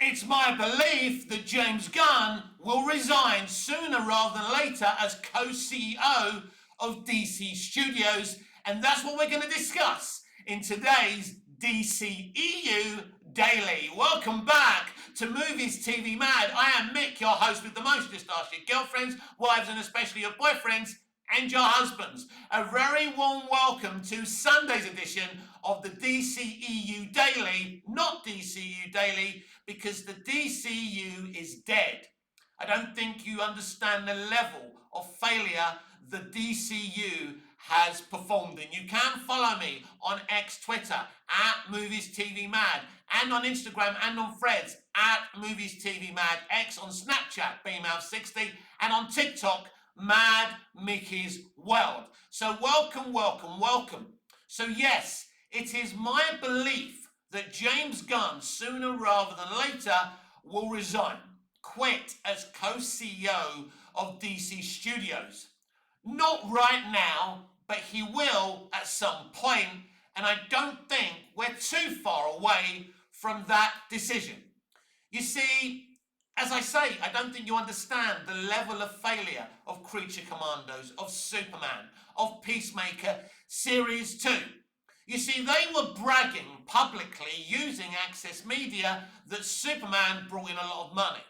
It's my belief that James Gunn will resign sooner rather than later as co-CEO of DC Studios, and that's what we're going to discuss in today's dceu Daily. Welcome back to Movies TV Mad. I am Mick, your host with the most. Just ask your girlfriends, wives, and especially your boyfriends and your husbands. A very warm welcome to Sunday's edition of the DCEU Daily, not DCU Daily, because the DCU is dead. I don't think you understand the level of failure the DCU has performed in. You can follow me on X Twitter at Movies TV Mad, and on Instagram and on Threads at Movies TV Mad, X on Snapchat, BMouth60, and on TikTok, Mad Mickey's World. So welcome. So yes, it is my belief that James Gunn, sooner rather than later, will resign, quit as co-CEO of DC Studios. Not right now, but he will at some point, and I don't think we're too far away from that decision. You see, as I say, I don't think you understand the level of failure of Creature Commandos, of Superman, of Peacemaker Series 2. You see, they were bragging publicly using Access Media that Superman brought in a lot of money,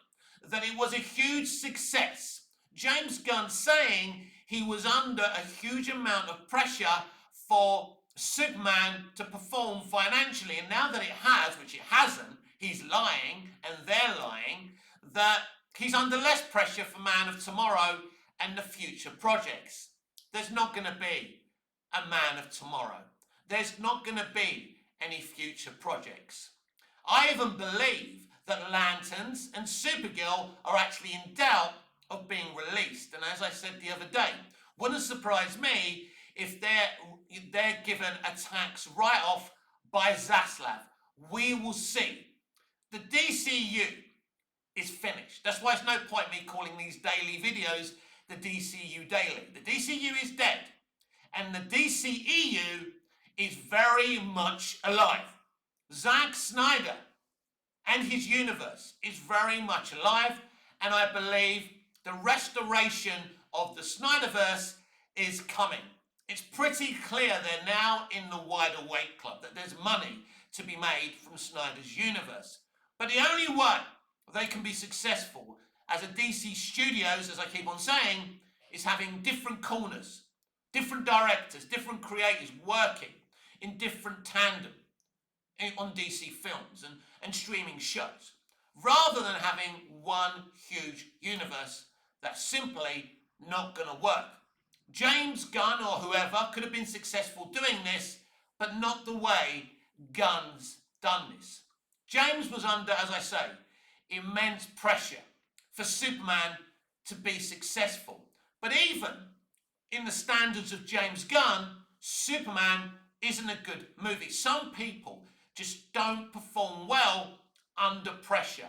that it was a huge success. James Gunn saying he was under a huge amount of pressure for Superman to perform financially, and now that it has, which it hasn't, he's lying and they're lying, that he's under less pressure for Man of Tomorrow and the future projects. There's not going to be a Man of Tomorrow. There's not going to be any future projects. I even believe that Lanterns and Supergirl are actually in doubt of being released. And as I said the other day, wouldn't surprise me if they're given a tax write-off by Zaslav. We will see. The DCU is finished. That's why it's no point me calling these daily videos the DCU Daily. The DCU is dead. And the DCEU is very much alive. Zack Snyder and his universe is very much alive, and I believe the restoration of the Snyderverse is coming. It's pretty clear they're now in the Wide Awake Club, that there's money to be made from Snyder's universe. But the only way they can be successful as a DC Studios, as I keep on saying, is having different corners, different directors, different creators working in different tandem on DC films and streaming shows, rather than having one huge universe that's simply not going to work. James Gunn or whoever could have been successful doing this, but not the way Gunn's done this. James was under, as I say, immense pressure for Superman to be successful. But even in the standards of James Gunn, Superman isn't a good movie. Some people just don't perform well under pressure.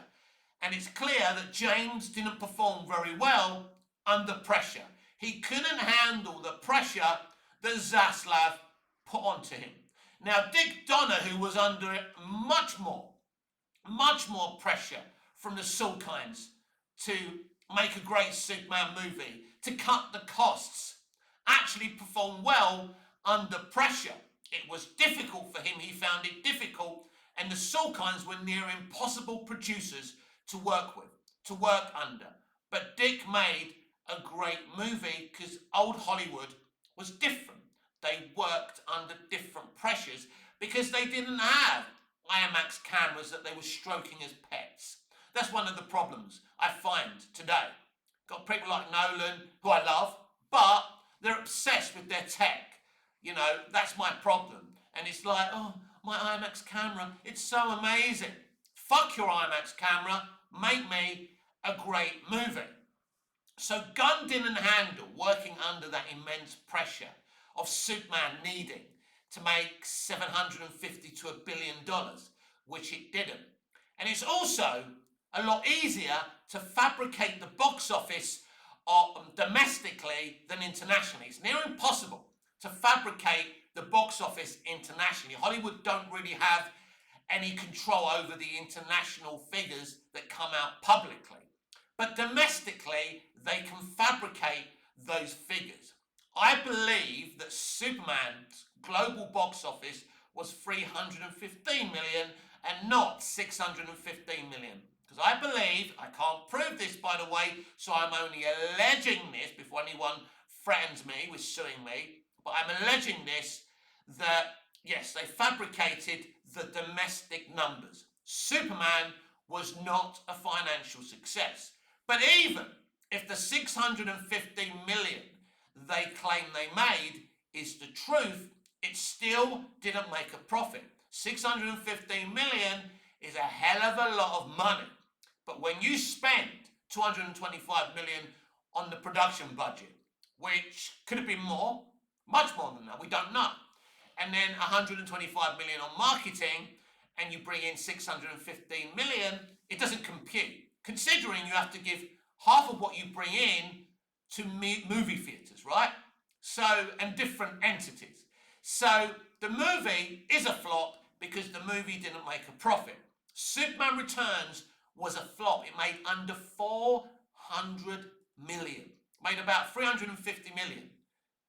And it's clear that James didn't perform very well under pressure. He couldn't handle the pressure that Zaslav put onto him. Now, Dick Donner, who was under much more pressure from the Salkinds to make a great Superman movie, to cut the costs, actually performed well under pressure. It was difficult for him. He found it difficult, and the Salkinds were near impossible producers to work with, to work under. But Dick made a great movie because old Hollywood was different. They worked under different pressures because they didn't have IMAX cameras that they were stroking as pets. That's one of the problems I find today. Got people like Nolan, who I love, but they're obsessed with their tech. You know, that's my problem. And it's like, oh, my IMAX camera, it's so amazing. Fuck your IMAX camera, make me a great movie. So Gunn didn't handle working under that immense pressure of Superman needing to make $750 to $1 billion, which it didn't. And it's also a lot easier to fabricate the box office domestically than internationally. It's near impossible to fabricate the box office internationally. Hollywood don't really have any control over the international figures that come out publicly. But domestically, they can fabricate those figures. I believe that Superman's global box office was 315 million and not 615 million. Because I believe, I can't prove this by the way, so I'm only alleging this before anyone threatens me with suing me, but I'm alleging this that yes, they fabricated the domestic numbers. Superman was not a financial success. But even if the 615 million they claim they made is the truth, it still didn't make a profit. 615 million is a hell of a lot of money. But when you spend 225 million on the production budget, which could have been more, much more than that, we don't know, and then 125 million on marketing, and you bring in 615 million, it doesn't compute. Considering you have to give half of what you bring in to movie theatres, right? So, and different entities. So the movie is a flop because the movie didn't make a profit. Superman Returns was a flop. It made under 400 million. Made about 350 million.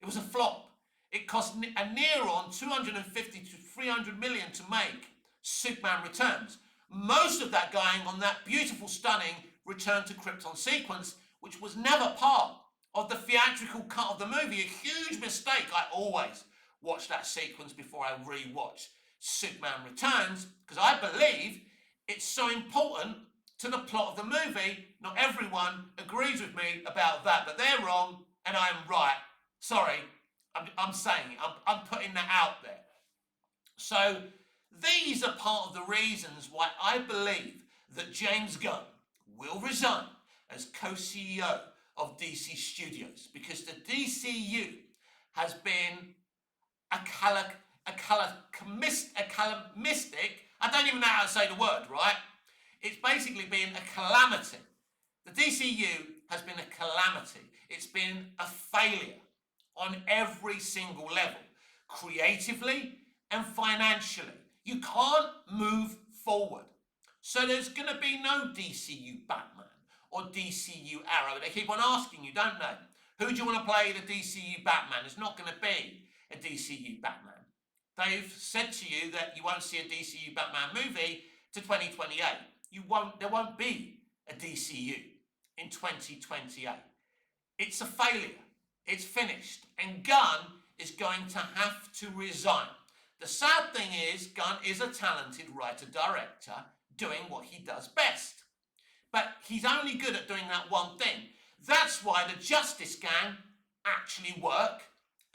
It was a flop. It cost a near on 250 to 300 million to make Superman Returns. Most of that going on that beautiful, stunning Return to Krypton sequence, which was never part of the theatrical cut of the movie. A huge mistake. I always watch that sequence before I re-watch Superman Returns, because I believe it's so important to the plot of the movie. Not everyone agrees with me about that, but they're wrong and I'm right. Sorry, I'm saying it. I'm putting that out there. So these are part of the reasons why I believe that James Gunn will resign as co-CEO of DC Studios, because the DCU has been a calamistic, I don't even know how to say the word, right? It's basically been a calamity. The DCU has been a calamity. It's been a failure on every single level, creatively and financially. You can't move forward. So there's going to be no DCU Batman or DCU Arrow. They keep on asking you, don't they? Who do you want to play the DCU Batman? There's not going to be a DCU Batman. They've said to you that you won't see a DCU Batman movie to 2028. There won't be a DCU in 2028. It's a failure. It's finished. And Gunn is going to have to resign. The sad thing is, Gunn is a talented writer-director doing what he does best. But he's only good at doing that one thing. That's why the Justice Gang actually work,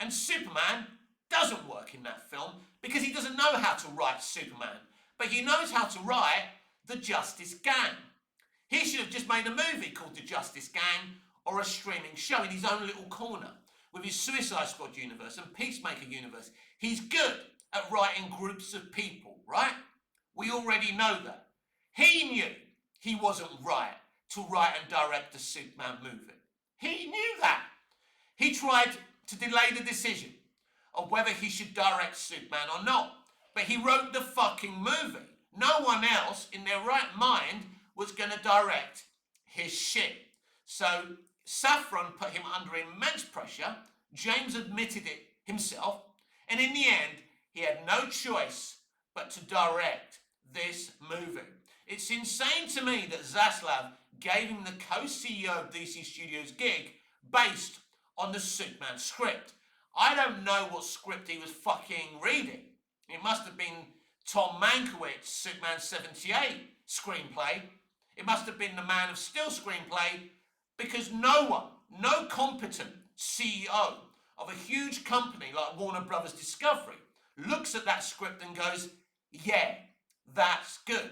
and Superman doesn't work in that film, because he doesn't know how to write Superman. But he knows how to write the Justice Gang. He should have just made a movie called The Justice Gang, or a streaming show in his own little corner with his Suicide Squad universe and Peacemaker universe. He's good at writing groups of people, right? We already know that. He knew he wasn't right to write and direct the Superman movie. He knew that. He tried to delay the decision of whether he should direct Superman or not. But he wrote the fucking movie. No one else in their right mind was going to direct his shit. So Safran put him under immense pressure. James admitted it himself. And in the end, he had no choice but to direct this movie. It's insane to me that Zaslav gave him the co-CEO of DC Studios gig based on the Superman script. I don't know what script he was fucking reading. It must have been Tom Mankiewicz's Superman 78 screenplay. It must have been the Man of Steel screenplay, because no competent CEO of a huge company like Warner Brothers Discovery looks at that script and goes, yeah, that's good.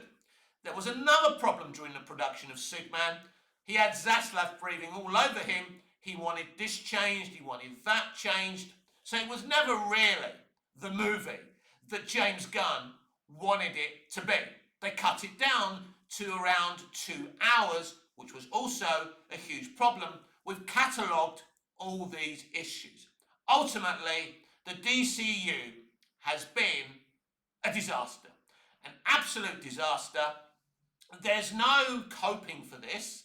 There was another problem during the production of Superman. He had Zaslav breathing all over him. He wanted this changed, he wanted that changed. So it was never really the movie that James Gunn wanted it to be. They cut it down to around 2 hours, which was also a huge problem. We've catalogued all these issues. Ultimately, the DCU has been a disaster. An absolute disaster. There's no coping for this,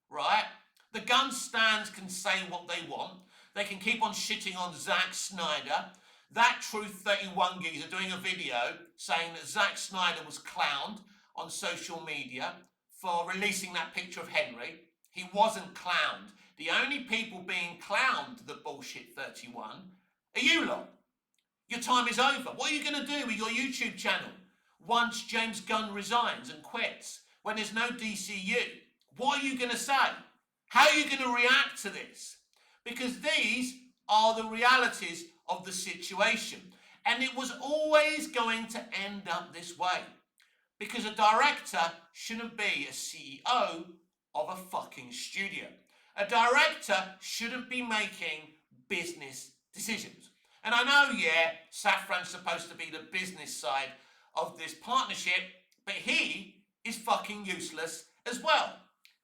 right? The Gunn stands can say what they want. They can keep on shitting on Zack Snyder. That Truth 31 geezer doing a video saying that Zack Snyder was clowned on social media for releasing that picture of Henry. He wasn't clowned. The only people being clowned the bullshit 31 are you lot. Your time is over. What are you going to do with your YouTube channel once James Gunn resigns and quits? When there's no DCU? What are you going to say? How are you going to react to this? Because these are the realities of the situation. And it was always going to end up this way. Because a director shouldn't be a CEO of a fucking studio. A director shouldn't be making business decisions. And I know, yeah, Safran's supposed to be the business side of this partnership, but he is fucking useless as well.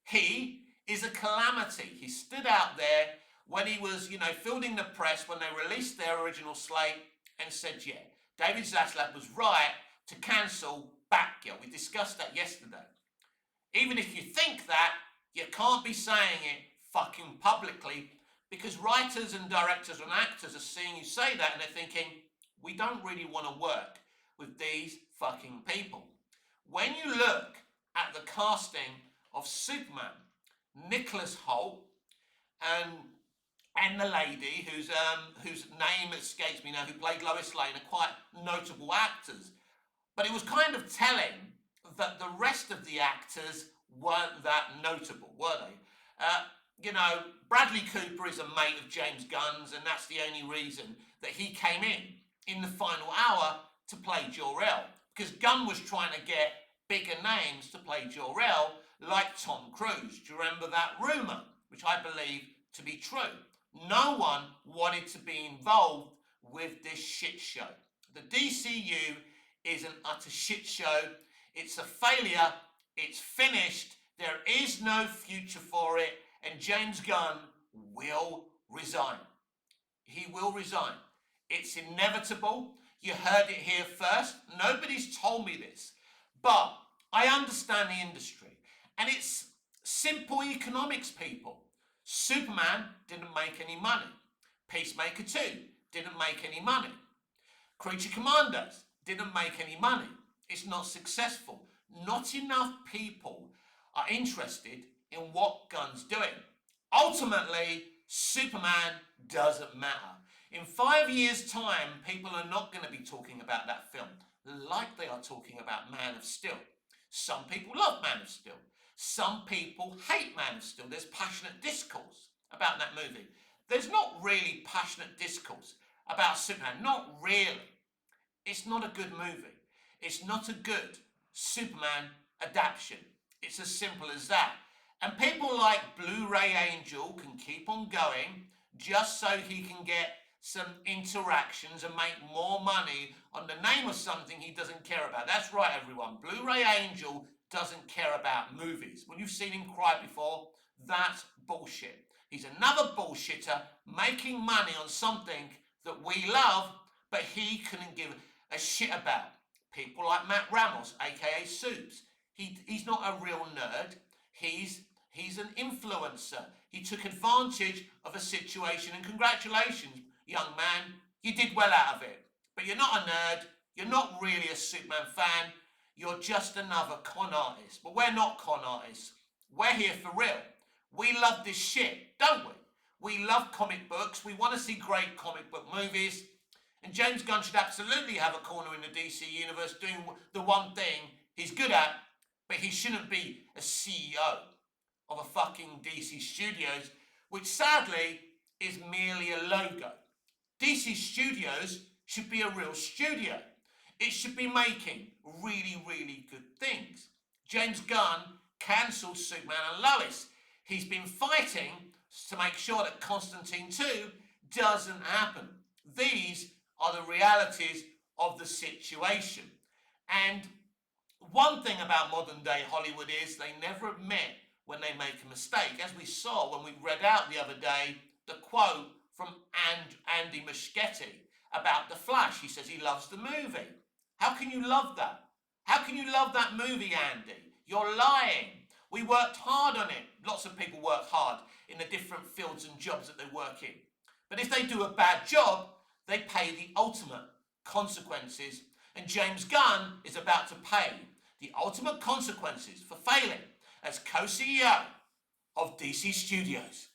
He is a calamity. He stood out there when he was, fielding the press when they released their original slate and said, yeah, David Zaslav was right to cancel Batgirl. We discussed that yesterday. Even if you think that, you can't be saying it fucking publicly, because writers and directors and actors are seeing you say that and they're thinking, we don't really want to work with these fucking people. When you look at the casting of Superman, Nicholas Hoult and the lady whose name escapes me now, who played Lois Lane, are quite notable actors. But it was kind of telling that the rest of the actors weren't that notable, were they? Bradley Cooper is a mate of James Gunn's, and that's the only reason that he came in the final hour to play Jor-El, because Gunn was trying to get bigger names to play Jor-El, like Tom Cruise. Do you remember that rumour, which I believe to be true? No one wanted to be involved with this shit show. The DCU is an utter shit show. It's a failure. It's finished. There is no future for it. And James Gunn will resign. He will resign. It's inevitable. You heard it here first. Nobody's told me this. But I understand the industry. And it's simple economics, people. Superman didn't make any money. Peacemaker 2 didn't make any money. Creature Commandos didn't make any money. It's not successful. Not enough people are interested in what Gunn's doing. Ultimately, Superman doesn't matter. In 5 years' time, people are not going to be talking about that film like they are talking about Man of Steel. Some people love Man of Steel. Some people hate Man of Steel. There's passionate discourse about that movie. There's not really passionate discourse about Superman. Not really. It's not a good movie. It's not a good Superman adaptation. It's as simple as that. And people like Blu-ray Angel can keep on going just so he can get some interactions and make more money on the name of something he doesn't care about. That's right, everyone. Blu-ray Angel doesn't care about movies. When you've seen him cry before, that's bullshit. He's another bullshitter making money on something that we love, but he couldn't give a shit about. People like Matt Ramos, aka Soups. He's not a real nerd. He's an influencer. He took advantage of a situation, and congratulations, young man. You did well out of it. But you're not a nerd. You're not really a Superman fan. You're just another con artist. But we're not con artists. We're here for real. We love this shit, don't we? We love comic books. We want to see great comic book movies. And James Gunn should absolutely have a corner in the DC universe doing the one thing he's good at, but he shouldn't be a CEO of a fucking DC Studios, which sadly is merely a logo. DC Studios should be a real studio. It should be making really, really good things. James Gunn cancelled Superman and Lois. He's been fighting to make sure that Constantine 2 doesn't happen. These are the realities of the situation. And one thing about modern day Hollywood is they never admit when they make a mistake. As we saw when we read out the other day, the quote from Andy Muschietti about The Flash. He says he loves the movie. How can you love that? How can you love that movie, Andy? You're lying. We worked hard on it. Lots of people work hard in the different fields and jobs that they work in. But if they do a bad job, they pay the ultimate consequences. And James Gunn is about to pay the ultimate consequences for failing as co-CEO of DC Studios.